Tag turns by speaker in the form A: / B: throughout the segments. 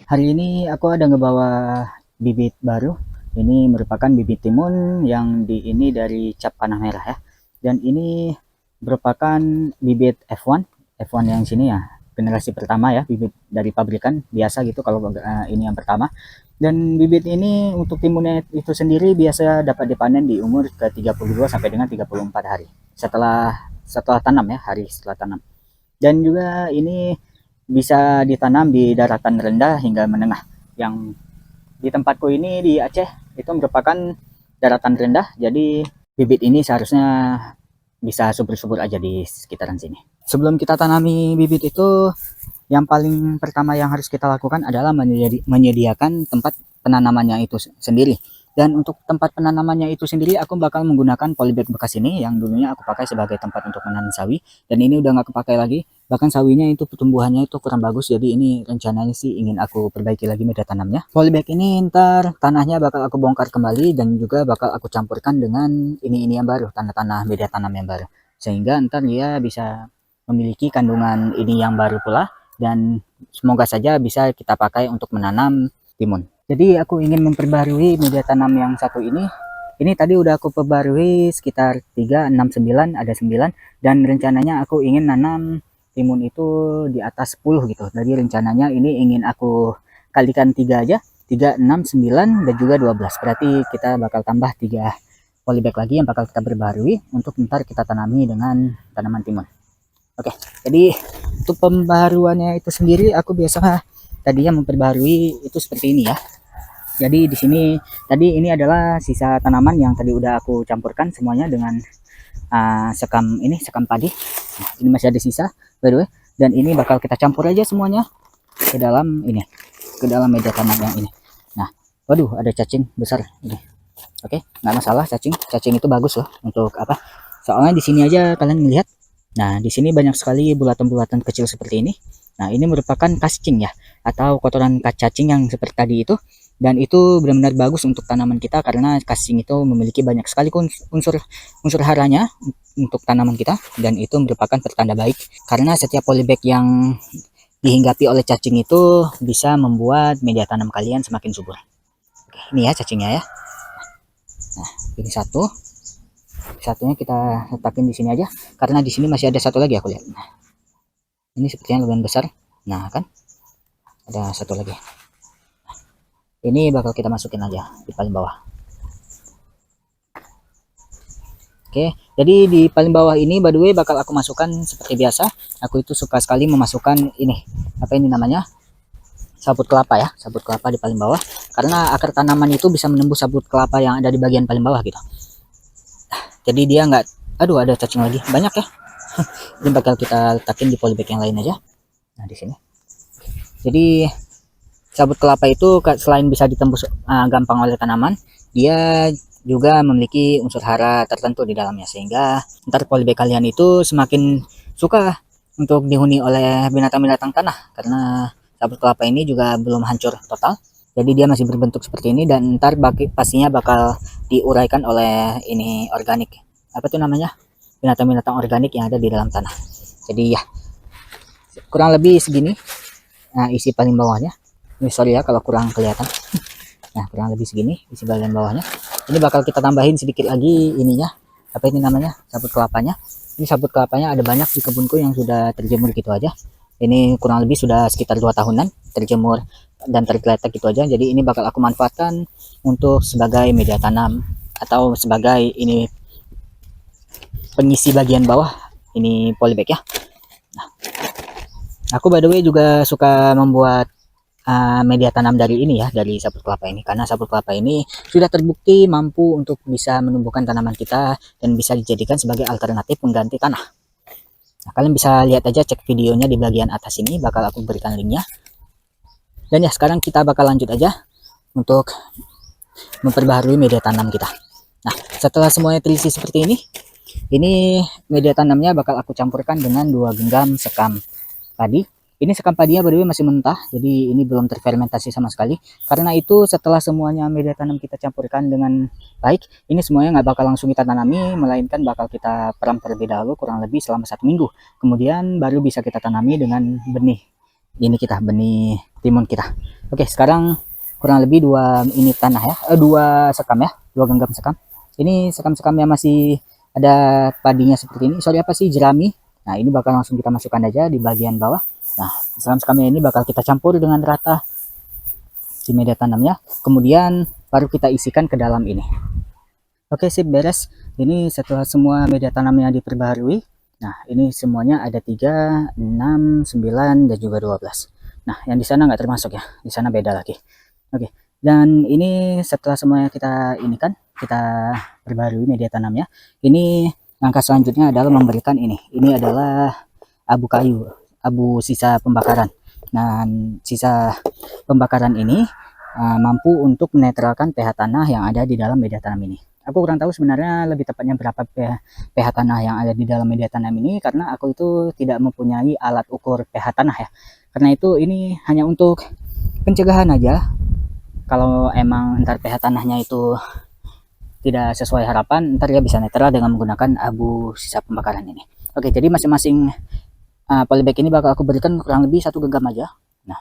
A: Hari ini aku ada ngebawa bibit baru. Ini merupakan bibit timun yang ini dari cap panah merah ya. Dan ini merupakan bibit F1 yang sini ya, generasi pertama ya, bibit dari pabrikan biasa gitu kalau ini yang pertama. Dan bibit ini untuk timunnya itu sendiri biasa dapat dipanen di umur ke 32 sampai dengan 34 hari. Setelah tanam ya, hari setelah tanam. Dan juga ini bisa ditanam di daratan rendah hingga menengah. Yang di tempatku ini di Aceh itu merupakan daratan rendah, jadi bibit ini seharusnya bisa subur-subur aja di sekitaran sini. Sebelum kita tanami bibit itu, yang paling pertama yang harus kita lakukan adalah menyediakan tempat penanamannya itu sendiri. Dan untuk tempat penanamannya itu sendiri, aku bakal menggunakan polybag bekas ini yang dulunya aku pakai sebagai tempat untuk menanam sawi. Dan ini udah nggak kepakai lagi. Bahkan sawinya itu pertumbuhannya itu kurang bagus. Jadi ini rencananya sih ingin aku perbaiki lagi media tanamnya. Polybag ini ntar tanahnya bakal aku bongkar kembali dan juga bakal aku campurkan dengan ini yang baru, tanah-tanah media tanam yang baru. Sehingga ntar dia bisa memiliki kandungan ini yang baru pula, dan semoga saja bisa kita pakai untuk menanam timun. Jadi aku ingin memperbarui media tanam yang satu ini. Ini tadi udah aku perbarui sekitar 3, 6, 9, ada 9. Dan rencananya aku ingin nanam timun itu di atas 10 gitu. Jadi rencananya ini ingin aku kalikan 3 aja. 3, 6, 9, dan juga 12. Berarti kita bakal tambah 3 polybag lagi yang bakal kita perbarui untuk ntar kita tanami dengan tanaman timun. Oke, jadi untuk pembaruannya itu sendiri aku biasa tadinya memperbarui itu seperti ini ya. Jadi di sini tadi ini adalah sisa tanaman yang tadi udah aku campurkan semuanya dengan sekam padi. Nah, ini masih ada sisa by the way, dan ini bakal kita campur aja semuanya ke dalam media tanam yang ini. Nah, waduh ada cacing besar ini. Oke, nggak masalah, cacing itu bagus loh untuk apa? Soalnya di sini aja kalian melihat. Nah, di sini banyak sekali bulatan-bulatan kecil seperti ini. Nah, ini merupakan kascing ya, atau kotoran cacing yang seperti tadi itu. Dan itu benar-benar bagus untuk tanaman kita karena kascing itu memiliki banyak sekali unsur haranya untuk tanaman kita, dan itu merupakan pertanda baik karena setiap polybag yang dihinggapi oleh cacing itu bisa membuat media tanam kalian semakin subur. Oke, ini ya cacingnya ya. Nah, ini satunya kita letakin di sini aja karena di sini masih ada satu lagi aku lihat. Nah, ini sepertinya lumayan besar. Nah, kan ada satu lagi. Ini bakal kita masukin aja di paling bawah. Oke, jadi di paling bawah ini by the way bakal aku masukkan seperti biasa. Aku itu suka sekali memasukkan ini, apa ini namanya, sabut kelapa ya, sabut kelapa di paling bawah karena akar tanaman itu bisa menembus sabut kelapa yang ada di bagian paling bawah gitu. Jadi dia nggak, aduh ada cacing lagi banyak ya. Ini bakal kita letakin di polybag yang lain aja. Nah, di sini. Jadi sabut kelapa itu selain bisa ditembus gampang oleh tanaman, dia juga memiliki unsur hara tertentu di dalamnya sehingga ntar polybag kalian itu semakin suka untuk dihuni oleh binatang-binatang tanah karena sabut kelapa ini juga belum hancur total. Jadi dia masih berbentuk seperti ini dan ntar pastinya bakal diuraikan oleh ini organik. Apa tuh namanya? Binatang-binatang organik yang ada di dalam tanah. Jadi ya, kurang lebih segini isi paling bawahnya. Ini sorry ya kalau kurang kelihatan. Nah, kurang lebih segini isi bagian bawahnya. Ini bakal kita tambahin sedikit lagi ininya. Apa ini namanya? Sabut kelapanya. Ini sabut kelapanya ada banyak di kebunku yang sudah terjemur gitu aja. Ini kurang lebih sudah sekitar 2 tahunan terjemur dan tergeletak gitu aja. Jadi ini bakal aku manfaatkan untuk sebagai media tanam atau sebagai ini pengisi bagian bawah ini polybag ya. Nah, aku by the way juga suka membuat media tanam dari ini ya, dari sabut kelapa ini karena sabut kelapa ini sudah terbukti mampu untuk bisa menumbuhkan tanaman kita dan bisa dijadikan sebagai alternatif pengganti tanah. Nah, kalian bisa lihat aja, cek videonya di bagian atas ini, bakal aku berikan linknya. Dan ya sekarang kita bakal lanjut aja untuk memperbaharui media tanam kita. Nah, setelah semuanya terisi seperti ini media tanamnya bakal aku campurkan dengan 2 genggam sekam padi. Ini sekam padinya by the way masih mentah, jadi ini belum terfermentasi sama sekali. Karena itu setelah semuanya media tanam kita campurkan dengan baik, ini semuanya nggak bakal langsung kita tanami, melainkan bakal kita peram terlebih dahulu kurang lebih selama 1 minggu. Kemudian baru bisa kita tanami dengan benih ini kita, benih timun kita. Oke, sekarang kurang lebih 2 ini tanah ya, 2 sekam ya, 2 genggam sekam. Ini sekam-sekam yang masih ada padinya seperti ini. Sorry, apa sih, jerami. Nah, ini bakal langsung kita masukkan aja di bagian bawah. Nah, sekam-sekamnya ini bakal kita campur dengan rata di media tanamnya. Kemudian baru kita isikan ke dalam ini. Oke, sip, beres. Ini setelah semua media tanamnya diperbaharui. Nah, ini semuanya ada 3, 6, 9, dan juga 12. Nah, yang di sana nggak termasuk ya. Di sana beda lagi. Oke, dan ini setelah semuanya kita ini kan, kita perbarui media tanamnya. Ini langkah selanjutnya adalah memberikan ini. Ini adalah abu kayu, abu sisa pembakaran. Nah, sisa pembakaran ini mampu untuk menetralkan pH tanah yang ada di dalam media tanam ini. Aku kurang tahu sebenarnya lebih tepatnya berapa pH tanah yang ada di dalam media tanam ini, karena aku itu tidak mempunyai alat ukur pH tanah ya. Karena itu ini hanya untuk pencegahan aja. Kalau emang ntar pH tanahnya itu tidak sesuai harapan, ntar ya bisa netral dengan menggunakan abu sisa pembakaran ini. Oke, jadi masing-masing polybag ini bakal aku berikan kurang lebih 1 genggam aja. Nah,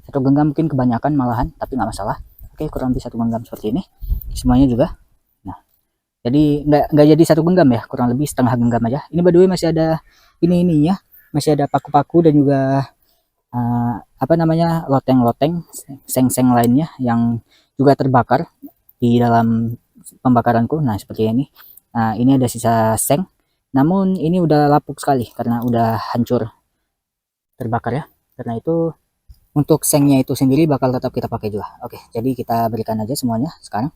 A: 1 genggam mungkin kebanyakan malahan, tapi nggak masalah. Oke, kurang lebih 1 genggam seperti ini. Semuanya juga. Nah, jadi nggak jadi 1 genggam ya, kurang lebih setengah genggam aja. Ini by the way masih ada ini ya, masih ada paku-paku dan juga apa namanya, loteng-loteng, seng-seng lainnya yang juga terbakar di dalam pembakaranku. Nah, seperti ini. Nah, ini ada sisa seng, namun ini udah lapuk sekali karena udah hancur terbakar ya. Karena itu untuk sengnya itu sendiri bakal tetap kita pakai juga. Oke, jadi kita berikan aja semuanya sekarang.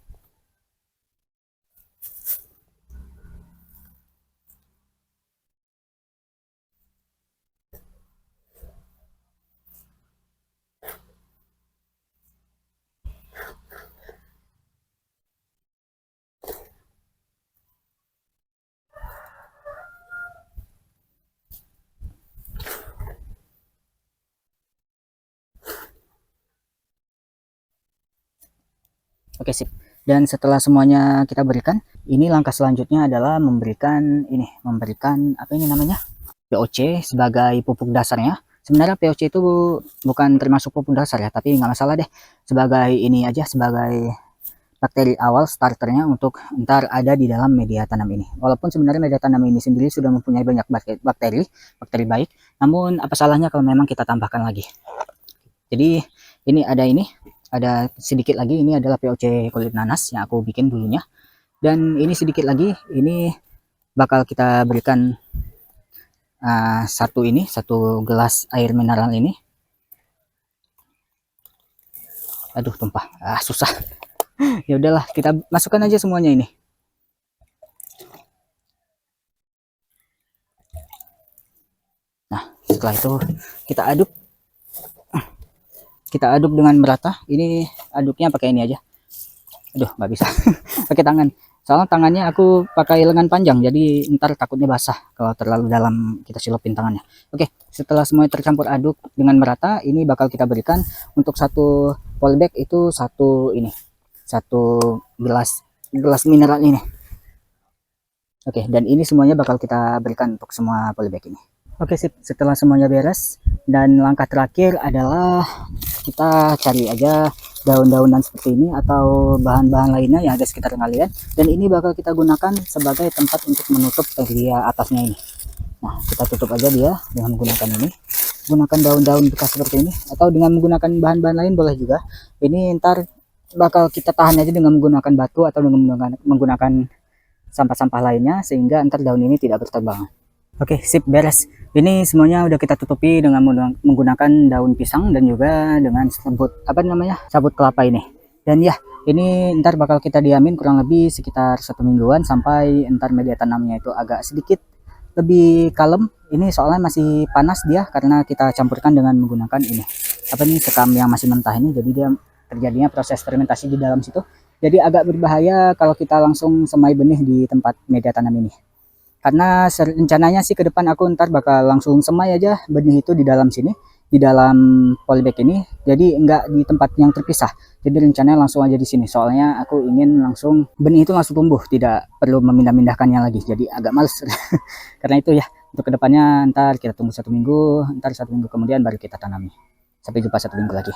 A: Oke, sip. Dan setelah semuanya kita berikan, ini langkah selanjutnya adalah memberikan apa ini namanya, POC sebagai pupuk dasarnya. Sebenarnya POC itu bukan termasuk pupuk dasar ya, tapi nggak masalah deh. Sebagai ini aja, sebagai bakteri awal starternya untuk ntar ada di dalam media tanam ini. Walaupun sebenarnya media tanam ini sendiri sudah mempunyai banyak bakteri baik, namun apa salahnya kalau memang kita tambahkan lagi. Jadi ini ada sedikit lagi, ini adalah POC kulit nanas yang aku bikin dulunya. Dan ini sedikit lagi, ini bakal kita berikan satu gelas air mineral ini. Aduh, tumpah. Susah. Ya udahlah, kita masukkan aja semuanya ini. Nah, setelah itu kita aduk. Kita aduk dengan merata. Ini aduknya pakai ini aja. Aduh, nggak bisa. Pakai tangan. Soalnya tangannya aku pakai lengan panjang, jadi ntar takutnya basah kalau terlalu dalam kita silupin tangannya. Oke, setelah semuanya tercampur aduk dengan merata, ini bakal kita berikan untuk satu polybag itu satu gelas mineral ini. Oke, dan ini semuanya bakal kita berikan untuk semua polybag ini. Oke, sip. Setelah semuanya beres, dan langkah terakhir adalah kita cari aja daun-daunan seperti ini atau bahan-bahan lainnya yang ada sekitar kalian, dan ini bakal kita gunakan sebagai tempat untuk menutup media atasnya ini. Nah, kita tutup aja dia dengan menggunakan ini, gunakan daun-daun bekas seperti ini, atau dengan menggunakan bahan-bahan lain boleh juga. Ini ntar bakal kita tahan aja dengan menggunakan batu atau dengan menggunakan sampah-sampah lainnya, sehingga ntar daun ini tidak berterbangan. Oke, sip, beres. Ini semuanya udah kita tutupi dengan menggunakan daun pisang dan juga dengan sabut kelapa ini. Dan ya, ini ntar bakal kita diamin kurang lebih sekitar 1 mingguan sampai ntar media tanamnya itu agak sedikit lebih kalem. Ini soalnya masih panas dia karena kita campurkan dengan menggunakan sekam yang masih mentah ini. Jadi dia terjadinya proses fermentasi di dalam situ. Jadi agak berbahaya kalau kita langsung semai benih di tempat media tanam ini. Karena rencananya sih ke depan aku ntar bakal langsung semai aja benih itu di dalam sini, di dalam polybag ini. Jadi enggak di tempat yang terpisah. Jadi rencananya langsung aja di sini. Soalnya aku ingin langsung benih itu langsung tumbuh, tidak perlu memindah-mindahkannya lagi. Jadi agak males. Karena itu ya. Untuk kedepannya ntar kita tunggu 1 minggu, ntar 1 minggu kemudian baru kita tanami. Sampai jumpa 1 minggu lagi.